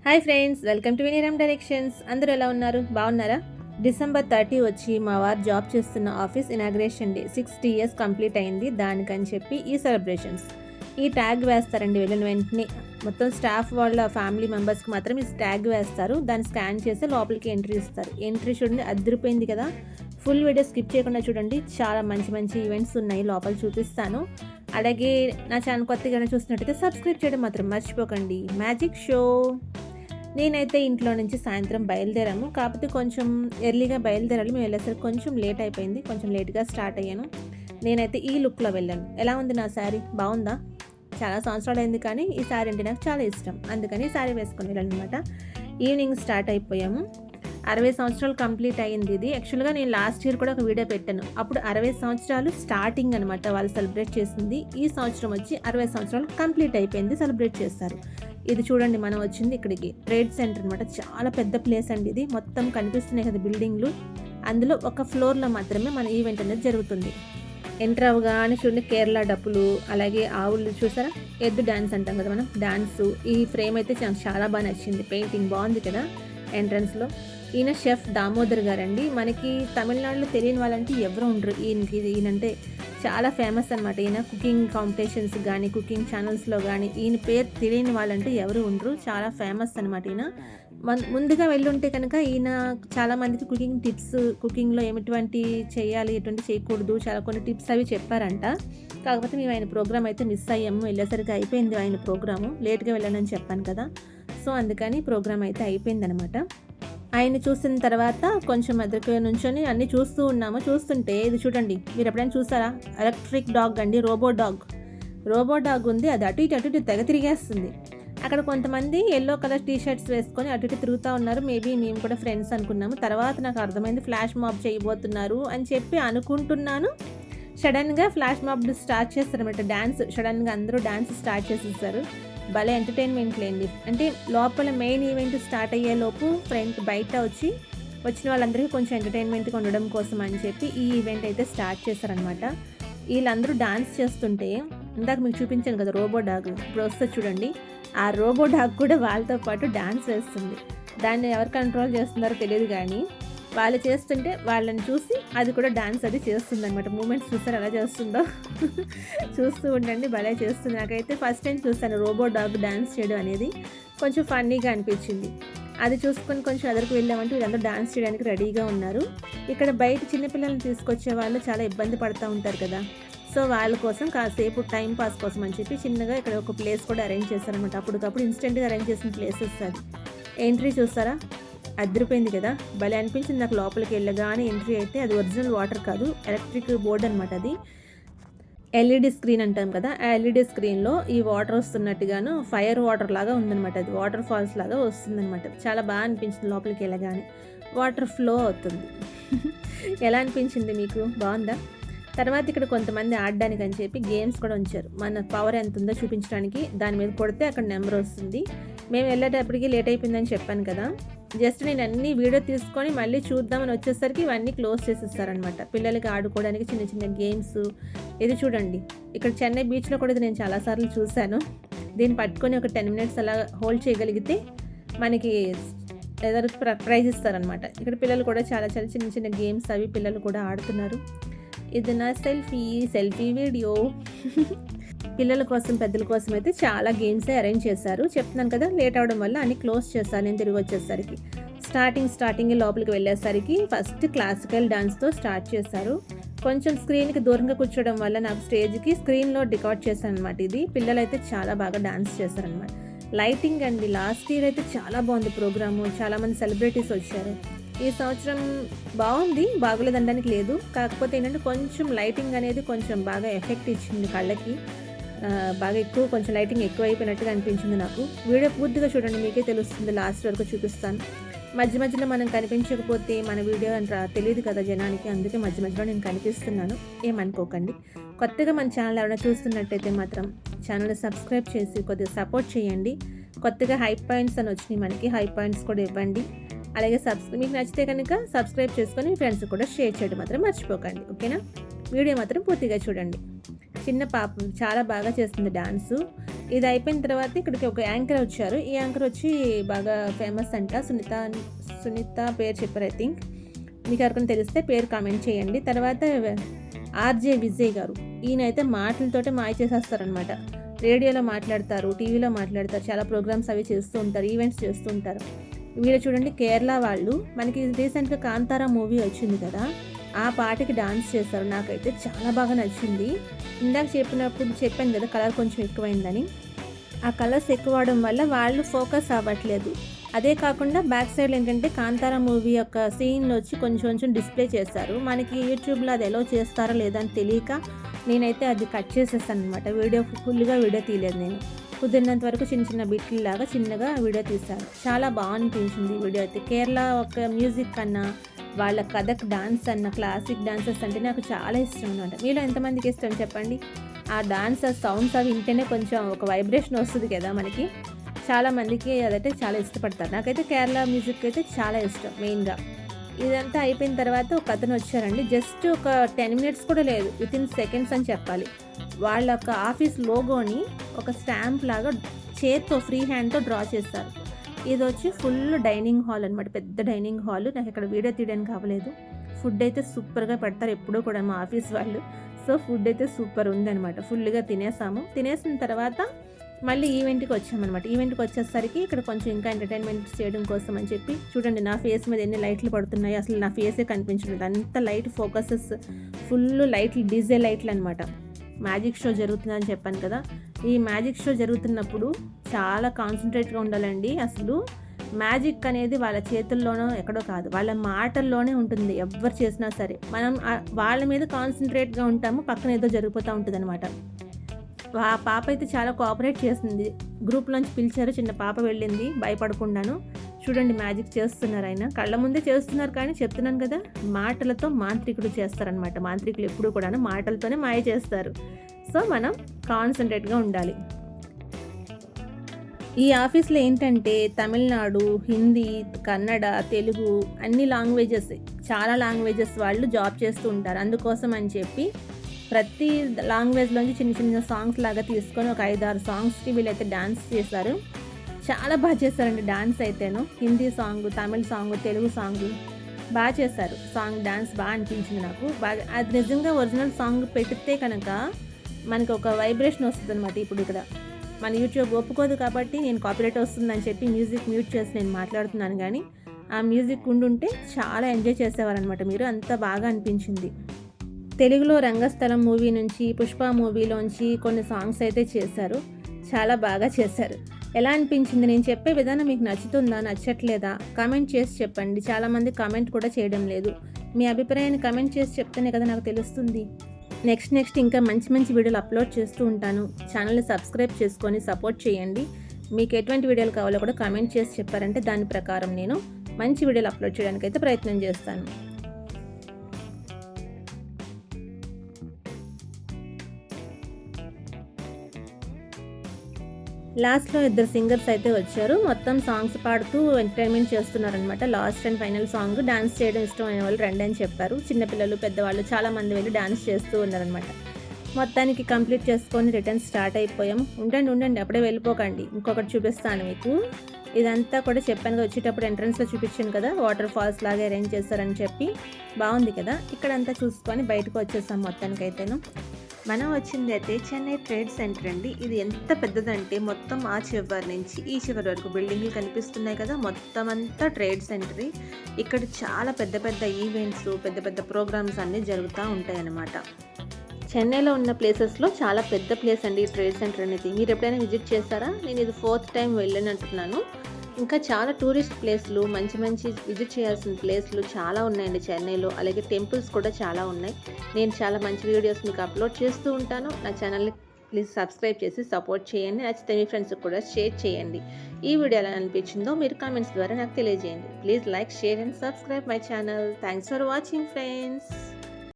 Hi friends, welcome to Vineeram directions. అందరూ ఎలా ఉన్నారు? బాగున్నారా? December 30 వచ్చి మా వారు జాబ్ చేస్తున్న office inauguration day 60 years complete అయింది. దానికని చెప్పి ఈ సెలబ్రేషన్స్ ఈ ట్యాగ్ వేస్తారండి. వెళ్ళిన వెంటనే మొత్తం స్టాఫ్ వాళ్ళ ఫ్యామిలీ మెంబర్స్కి మాత్రం ఈ ట్యాగ్ వేస్తారు. దాన్ని స్కాన్ చేసి లోపలికి ఎంట్రీ ఇస్తారు. ఎంట్రీ చూడండి, అదిరిపోయింది కదా. ఫుల్ వీడియో స్కిప్ చేయకుండా చూడండి. చాలా మంచి మంచి ఈవెంట్స్ ఉన్నాయి, లోపల చూపిస్తాను. అలాగే నా ఛానల్ కొత్తగా చూసినట్టయితే సబ్స్క్రైబ్ చేయడం మాత్రం మర్చిపోకండి. Magic show. నేనైతే ఇంట్లో నుంచి సాయంత్రం బయలుదేరాము. కాకపోతే కొంచెం ఎర్లీగా బయలుదేరాలి. మేము వెళ్ళేసరికి కొంచెం లేట్ అయిపోయింది. కొంచెం లేట్గా స్టార్ట్ అయ్యాను. నేనైతే ఈ లుక్లో వెళ్ళాను. ఎలా ఉంది నా శారీ? బాగుందా? చాలా సంవత్సరాలు అయింది, కానీ ఈ శారీ అంటే నాకు చాలా ఇష్టం. అందుకని ఈ శారీ వేసుకొని వెళ్ళాను అనమాట. ఈవినింగ్ స్టార్ట్ అయిపోయాము. 60 సంవత్సరాలు కంప్లీట్ అయ్యింది ఇది. యాక్చువల్గా నేను లాస్ట్ ఇయర్ కూడా ఒక వీడియో పెట్టాను. అప్పుడు 60 సంవత్సరాలు స్టార్టింగ్ అనమాట వాళ్ళు సెలబ్రేట్ చేసింది. ఈ సంవత్సరం వచ్చి 60 సంవత్సరాలు కంప్లీట్ అయిపోయింది, సెలబ్రేట్ చేస్తారు. ఇది చూడండి, మనం వచ్చింది ఇక్కడికి ట్రేడ్ సెంటర్ అనమాట. చాలా పెద్ద ప్లేస్ అండి ఇది. మొత్తం కనిపిస్తున్నాయి కదా బిల్డింగ్లు. అందులో ఒక ఫ్లోర్లో మాత్రమే మన ఈవెంట్ అనేది జరుగుతుంది. ఎంటర్ అవగానే చూడండి, కేరళ డప్పులు, అలాగే ఆవులు చూసారా, ఎద్దు డ్యాన్స్ అంటాం కదా మనం, డ్యాన్సు. ఈ ఫ్రేమ్ అయితే నాకు చాలా బాగా నచ్చింది. పెయింటింగ్ బాగుంది కదా ఎంట్రన్స్లో. ఈయన షెఫ్ దామోదర్ గారండి. మనకి తమిళనాడులో తెలియని వాళ్ళంటే ఎవరు ఉండరు. ఈయనంటే చాలా ఫేమస్ అనమాట. ఈయన కుకింగ్ కాంపిటీషన్స్ కానీ కుకింగ్ ఛానల్స్లో కానీ ఈయన పేరు తెలియని వాళ్ళంటే ఎవరు ఉండరు. చాలా ఫేమస్ అనమాట ఈయన. ముందుగా వెళ్ళుంటే కనుక ఈయన చాలామందికి కుకింగ్ టిప్స్, కుకింగ్లో ఎటువంటి చేయాలి, ఎటువంటి చేయకూడదు, చాలా కొన్ని టిప్స్ అవి చెప్పారంట. కాకపోతే మేము ఆయన ప్రోగ్రామ్ అయితే మిస్ అయ్యాము. వెళ్ళేసరికి అయిపోయింది ఆయన ప్రోగ్రాము. లేట్గా వెళ్ళానని చెప్పాను కదా. సో అందుకని ప్రోగ్రామ్ అయితే అయిపోయిందనమాట. ఆయన చూసిన తర్వాత కొంచెం ఎదురుకు నుంచొని అన్నీ చూస్తూ ఉన్నాము. చూస్తుంటే ఇది చూడండి, మీరు ఎప్పుడైనా చూసారా? ఎలక్ట్రిక్ డాగ్ అండి, రోబో డాగ్ ఉంది. అది అటు ఇటు తెగ తిరిగేస్తుంది. అక్కడ కొంతమంది ఎల్లో కలర్ టీ షర్ట్స్ వేసుకొని అటు ఇటు తిరుగుతూ ఉన్నారు. మేబీ మేము కూడా ఫ్రెండ్స్ అనుకున్నాము. తర్వాత నాకు అర్థమైంది ఫ్లాష్ మాబ్ చేయబోతున్నారు అని చెప్పి అనుకుంటున్నాను. సడన్గా ఫ్లాష్ మాబ్ స్టార్ట్ చేస్తారన్నమాట. డ్యాన్స్ సడన్గా అందరూ డ్యాన్స్ స్టార్ట్ చేసేసారు. భలే ఎంటర్టైన్మెంట్ లేండి. అంటే లోపల మెయిన్ ఈవెంట్ స్టార్ట్ అయ్యేలోపు బయట వచ్చిన వాళ్ళందరికీ కొంచెం ఎంటర్టైన్మెంట్గా ఉండడం కోసం అని చెప్పి ఈ ఈవెంట్ అయితే స్టార్ట్ చేశారనమాట. వీళ్ళందరూ డాన్స్ చేస్తుంటే ఇందాక మీకు చూపించాను కదా రోబో డాగ్, ఇప్పుడు వస్తే చూడండి, ఆ రోబో డాగ్ కూడా వాళ్ళతో పాటు డాన్స్ వేస్తుంది. దాన్ని ఎవరు కంట్రోల్ చేస్తున్నారో తెలియదు, కానీ వాళ్ళు చేస్తుంటే వాళ్ళని చూసి అది కూడా డాన్స్ అది చేస్తుంది అనమాట. మూమెంట్స్ చూస్తారు ఎలా చేస్తుందో. చూస్తూ ఉండండి, భలే చేస్తుంది. నాకైతే ఫస్ట్ టైం చూస్తాను రోబో డాగ్ డాన్స్ చేయడం అనేది. కొంచెం ఫన్నీగా అనిపించింది. అది చూసుకొని కొంచెం ఎదురుకు వెళ్ళామంటే వీళ్ళందరూ డాన్స్ చేయడానికి రెడీగా ఉన్నారు. ఇక్కడ బయట చిన్నపిల్లల్ని తీసుకొచ్చే వాళ్ళు చాలా ఇబ్బంది పడుతూ ఉంటారు కదా. సో వాళ్ళ కోసం కాసేపు టైం పాస్ కోసం అని చెప్పి చిన్నగా ఇక్కడ ఒక ప్లేస్ కూడా అరేంజ్ చేస్తారనమాట. అప్పటికప్పుడు ఇన్స్టెంట్గా అరేంజ్ చేసిన ప్లేసెస్ అది. ఎంట్రీ చూస్తారా, అదిరిపోయింది కదా. భలే అనిపించింది నాకు. లోపలికి వెళ్ళగానే ఎంట్రీ అయితే అది ఒరిజినల్ వాటర్ కాదు, ఎలక్ట్రిక్ బోర్డ్ అనమాట. అది ఎల్ఈడి స్క్రీన్ అంటాం కదా. ఆ ఎల్ఈడి స్క్రీన్లో ఈ వాటర్ వస్తున్నట్టుగాను ఫైర్ వాటర్ లాగా ఉందనమాట. అది వాటర్ ఫాల్స్ లాగా వస్తుందనమాట. చాలా బాగా అనిపించింది. లోపలికి వెళ్ళగానే వాటర్ ఫ్లో అవుతుంది. ఎలా అనిపించింది మీకు? బాగుందా? తర్వాత ఇక్కడ కొంతమంది ఆడడానికి అని చెప్పి గేమ్స్ కూడా ఉంచారు. మన పవర్ ఎంత ఉందో చూపించడానికి. దాని మీద కొడితే అక్కడ నెంబర్ వస్తుంది. మేము వెళ్ళేటప్పటికి లేట్ అయిపోయిందని చెప్పాను కదా. జస్ట్ నేను అన్ని వీడియో తీసుకొని మళ్ళీ చూద్దామని వచ్చేసరికి ఇవన్నీ క్లోజ్ చేసేస్తారనమాట. పిల్లలకి ఆడుకోవడానికి చిన్న చిన్న గేమ్స్. ఇది చూడండి, ఇక్కడ చెన్నై బీచ్లో కూడా ఇది నేను చాలాసార్లు చూశాను. దీన్ని పట్టుకొని ఒక 10 minutes అలా హోల్డ్ చేయగలిగితే మనకి ఏదైనా ప్రైజ్ ఇస్తారనమాట. ఇక్కడ పిల్లలు కూడా చాలా చాలా చిన్న చిన్న గేమ్స్ అవి పిల్లలు కూడా ఆడుతున్నారు. ఇది నా సెల్ఫీ వీడియో. పిల్లల కోసం పెద్దల కోసం అయితే చాలా గేమ్సే అరేంజ్ చేశారు. చెప్తున్నాను కదా, లేట్ అవడం వల్ల అన్ని క్లోజ్ చేశాను నేను తిరిగి వచ్చేసరికి. స్టార్టింగ్ లోపలికి వెళ్ళేసరికి ఫస్ట్ క్లాసికల్ డాన్స్తో స్టార్ట్ చేశారు. కొంచెం స్క్రీన్కి దూరంగా కూర్చోవడం వల్ల నాకు స్క్రీన్లో రికార్డ్ చేశాను అనమాట. ఇది పిల్లలు అయితే చాలా బాగా డాన్స్ చేశారనమాట. లైటింగ్ అండి, లాస్ట్ ఇయర్ అయితే చాలా బాగుంది ప్రోగ్రాము. చాలామంది సెలబ్రిటీస్ వచ్చారు. ఈ సంవత్సరం బాగుంది, బాగోలేదనడానికి లేదు. కాకపోతే ఏంటంటే కొంచెం లైటింగ్ అనేది కొంచెం బాగా ఎఫెక్ట్ ఇచ్చింది కళ్ళకి. బాగా ఎక్కువ కొంచెం లైటింగ్ ఎక్కువ అయిపోయినట్టుగా అనిపించింది నాకు. వీడియో పూర్తిగా చూడండి, మీకే తెలుస్తుంది. లాస్ట్ వరకు చూపిస్తాను. మధ్యలో మనం కనిపించకపోతే మన వీడియో తెలియదు కదా జనానికి. అందుకే మధ్యలో నేను కనిపిస్తున్నాను, ఏమనుకోకండి. కొత్తగా మన ఛానల్ ఎవరైనా చూస్తున్నట్టయితే మాత్రం ఛానల్ని సబ్స్క్రైబ్ చేసి కొద్దిగా సపోర్ట్ చేయండి. కొత్తగా హై పాయింట్స్ అని వచ్చినాయి మనకి, హై పాయింట్స్ కూడా ఇవ్వండి. అలాగే మీకు నచ్చితే కనుక సబ్స్క్రైబ్ చేసుకొని మీ ఫ్రెండ్స్ కూడా షేర్ చేయడం మాత్రం మర్చిపోకండి, ఓకేనా? వీడియో మాత్రం పూర్తిగా చూడండి. చిన్న పాప చాలా బాగా చేస్తుంది డాన్సు. ఇది అయిపోయిన తర్వాత ఇక్కడికి ఒక యాంకర్ వచ్చారు. ఈ యాంకర్ వచ్చి బాగా ఫేమస్ అంట. సునీత పేరు చెప్పారు ఐ థింక్. మీకు ఎవరికైనా తెలిస్తే పేరు కామెంట్ చేయండి. తర్వాత ఆర్జే విజయ్ గారు, ఈయనైతే మాటలతోటే మాయ చేసేస్తారనమాట. రేడియోలో మాట్లాడతారు, టీవీలో మాట్లాడతారు, చాలా ప్రోగ్రామ్స్ అవి చేస్తూ ఉంటారు, ఈవెంట్స్ చేస్తూ ఉంటారు. వీళ్ళు చూడండి కేరళ వాళ్ళు. మనకి రీసెంట్గా కాంతారా మూవీ వచ్చింది కదా, ఆ పాటకి డాన్స్ చేస్తారు. నాకైతే చాలా బాగా నచ్చింది. ఇందాక చెప్పాను కదా కలర్ కొంచెం ఎక్కువైందని. ఆ కలర్స్ ఎక్కువ అవడం వల్ల వాళ్ళు ఫోకస్ అవ్వట్లేదు. అదే కాకుండా బ్యాక్ సైడ్ ఏంటంటే కాంతారా మూవీ యొక్క సీన్లో వచ్చి కొంచెం డిస్ప్లే చేస్తారు. మనకి యూట్యూబ్లో అది ఎలా చేస్తారో లేదని తెలియక నేనైతే అది కట్ చేసేస్తాను అనమాట. ఫుల్గా వీడియో తీయలేదు నేను. కుదిరినంత వరకు చిన్న బిట్లలాగా చిన్నగా వీడియో తీశాను. చాలా బాగా అనిపించింది వీడియో అయితే. కేరళ ఒక మ్యూజిక్ కన్నా వాళ్ళ కథక్ డాన్స్ అన్న క్లాసిక్ డాన్సర్స్ అంటే నాకు చాలా ఇష్టం అనమాట. మీలో ఎంతమందికి ఇష్టం చెప్పండి? ఆ డాన్సర్ సౌండ్స్ అవి వింటేనే కొంచెం ఒక వైబ్రేషన్ వస్తుంది కదా మనకి. చాలామందికి అదైతే చాలా ఇష్టపడతారు. నాకైతే కేరళ మ్యూజిక్ అయితే చాలా ఇష్టం మెయిన్గా. ఇదంతా అయిపోయిన తర్వాత ఒక అతను వచ్చారండి. జస్ట్ ఒక 10 minutes కూడా లేదు, వితిన్ సెకండ్స్ అని చెప్పాలి. వాళ్ళ యొక్క ఆఫీస్ లోగోని ఒక స్టాంప్ లాగా చేత్తో ఫ్రీ హ్యాండ్తో డ్రా చేస్తారు. ఇది వచ్చి ఫుల్ డైనింగ్ హాల్ అనమాట, పెద్ద డైనింగ్ హాల్. నాకు ఇక్కడ వీడియో తీయడానికి అవ్వలేదు. ఫుడ్ అయితే సూపర్గా పెడతారు ఎప్పుడూ కూడా మా ఆఫీస్ వాళ్ళు. సో ఫుడ్ అయితే సూపర్ ఉందనమాట. ఫుల్గా తినేసాము. తినేసిన తర్వాత మళ్ళీ ఈవెంట్కి వచ్చామన్నమాట. ఈవెంట్కి వచ్చేసరికి ఇక్కడ కొంచెం ఇంకా ఎంటర్టైన్మెంట్ చేయడం కోసం అని చెప్పి చూడండి నా ఫేస్ మీద ఎన్ని లైట్లు పడుతున్నాయి. అసలు నా ఫేసే కనిపించలేదు, అంత లైట్ ఫోకసెస్, ఫుల్ లైట్లు, డీజే లైట్లు అనమాట. మ్యాజిక్ షో జరుగుతుందని చెప్పాను కదా. ఈ మ్యాజిక్ షో జరుగుతున్నప్పుడు చాలా కాన్సన్ట్రేట్గా ఉండాలండి. అసలు మ్యాజిక్ అనేది వాళ్ళ చేతుల్లోనో ఎక్కడో కాదు, వాళ్ళ మాటల్లోనే ఉంటుంది. ఎవరు చేసినా సరే మనం వాళ్ళ మీద కాన్సన్ట్రేట్గా ఉంటాము, పక్కన ఏదో జరిగిపోతూ ఉంటుంది అనమాట. ఆ పాప అయితే చాలా కోఆపరేట్ చేసింది. గ్రూప్లోంచి పిలిచారు, చిన్న పాప వెళ్ళింది భయపడకుండాను. చూడండి మ్యాజిక్ చేస్తున్నారు, ఆయన కళ్ళ ముందే చేస్తున్నారు. కానీ చెప్తున్నాను కదా, మాటలతో మాంత్రికుడు చేస్తారనమాట. మాంత్రికులు ఎప్పుడు కూడా మాటలతోనే మాయ చేస్తారు. సో మనం కాన్సన్ట్రేట్గా ఉండాలి. ఈ ఆఫీస్లో ఏంటంటే తమిళనాడు, హిందీ, కన్నడ, తెలుగు అన్ని లాంగ్వేజెస్, చాలా లాంగ్వేజెస్ వాళ్ళు జాబ్ చేస్తూ ఉంటారు. అందుకోసం అని చెప్పి ప్రతి లాంగ్వేజ్లోంచి చిన్న సాంగ్స్ లాగా తీసుకొని ఒక 5-6 సాంగ్స్కి వీళ్ళైతే డాన్స్ చేశారు. చాలా బాగా చేశారండి డాన్స్ అయితేను. హిందీ సాంగ్, తమిళ సాంగ్, తెలుగు సాంగ్ బాగా చేశారు. సాంగ్ డాన్స్ బాగా అనిపించింది నాకు. బాగా అది నిజంగా ఒరిజినల్ సాంగ్ పెడితే కనుక మనకి ఒక వైబ్రేషన్ వస్తుంది అనమాట. ఇప్పుడు ఇక్కడ మన యూట్యూబ్ ఒప్పుకోదు కాబట్టి నేను కాపీరైట్ వస్తుందని చెప్పి మ్యూజిక్ మ్యూట్ చేసి నేను మాట్లాడుతున్నాను. కానీ ఆ మ్యూజిక్ ఉండుంటే చాలా ఎంజాయ్ చేసేవారనమాట మీరు. అంత బాగా అనిపించింది. తెలుగులో రంగస్థలం మూవీ నుంచి, పుష్ప మూవీలోంచి కొన్ని సాంగ్స్ అయితే చేశారు. చాలా బాగా చేశారు. ఎలా అనిపించింది? నేను చెప్పే విధానం మీకు నచ్చుతుందా, నచ్చట్లేదా? కామెంట్ చేసి చెప్పండి. చాలామంది కామెంట్ కూడా చేయడం లేదు. మీ అభిప్రాయాన్ని కామెంట్ చేసి చెప్తేనే కదా నాకు తెలుస్తుంది. నెక్స్ట్ ఇంకా మంచి వీడియోలు అప్లోడ్ చేస్తూ ఉంటాను. ఛానల్ని సబ్స్క్రైబ్ చేసుకొని సపోర్ట్ చేయండి. మీకు ఎటువంటి వీడియోలు కావాలో కూడా కామెంట్ చేసి చెప్పారంటే దాని ప్రకారం నేను మంచి వీడియోలు అప్లోడ్ చేయడానికి అయితే ప్రయత్నం చేస్తాను. లాస్ట్లో 2 సింగర్స్ అయితే వచ్చారు. మొత్తం సాంగ్స్ పాడుతూ ఎంటర్టైన్మెంట్ చేస్తున్నారనమాట. Last and final song dance చేయడం ఇష్టం అయిన వాళ్ళు రండి అని చెప్పారు. చిన్నపిల్లలు, పెద్దవాళ్ళు చాలామంది వెళ్ళి డాన్స్ చేస్తూ ఉన్నారనమాట. మొత్తానికి కంప్లీట్ చేసుకొని రిటర్న్ స్టార్ట్ అయిపోయాం. ఉండండి అప్పుడే వెళ్ళిపోకండి, ఇంకొకటి చూపిస్తాను మీకు. ఇదంతా కూడా చెప్పాను, వచ్చేటప్పుడు ఎంట్రన్స్లో చూపించాను కదా, వాటర్ ఫాల్స్ లాగా అరేంజ్ చేస్తారని చెప్పి. బాగుంది కదా. ఇక్కడంతా చూసుకొని బయటకు వచ్చేసాం. మొత్తానికైతేను మనం వచ్చింది అయితే చెన్నై ట్రేడ్ సెంటర్ అండి. ఇది ఎంత పెద్దదంటే మొత్తం ఆ చివరి నుంచి ఈ చివరి వరకు బిల్డింగ్లు కనిపిస్తున్నాయి కదా, మొత్తం అంతా ట్రేడ్ సెంటర్. ఇక్కడ చాలా పెద్ద ఈవెంట్స్, పెద్ద ప్రోగ్రామ్స్ అన్నీ జరుగుతూ ఉంటాయి అన్నమాట. చెన్నైలో ఉన్న ప్లేసెస్లో చాలా పెద్ద ప్లేస్ అండి ఈ ట్రేడ్ సెంటర్ అనేది. మీరు ఎప్పుడైనా విజిట్ చేస్తారా? నేను ఇది 4th టైం వెళ్ళినట్టున్నాను. ఇంకా చాలా టూరిస్ట్ ప్లేస్లు, మంచి విజిట్ చేయాల్సిన ప్లేస్లు చాలా ఉన్నాయండి చెన్నైలో. అలాగే టెంపుల్స్ కూడా చాలా ఉన్నాయి. నేను చాలా మంచి వీడియోస్ మీకు అప్లోడ్ చేస్తూ ఉంటాను. నా ఛానల్ని ప్లీజ్ సబ్స్క్రైబ్ చేసి సపోర్ట్ చేయండి. నచ్చితే మీ ఫ్రెండ్స్కి కూడా షేర్ చేయండి. ఈ వీడియో ఎలా అనిపించిందో మీరు కామెంట్స్ ద్వారా నాకు తెలియజేయండి. Please like, share and subscribe my channel. Thanks for watching friends.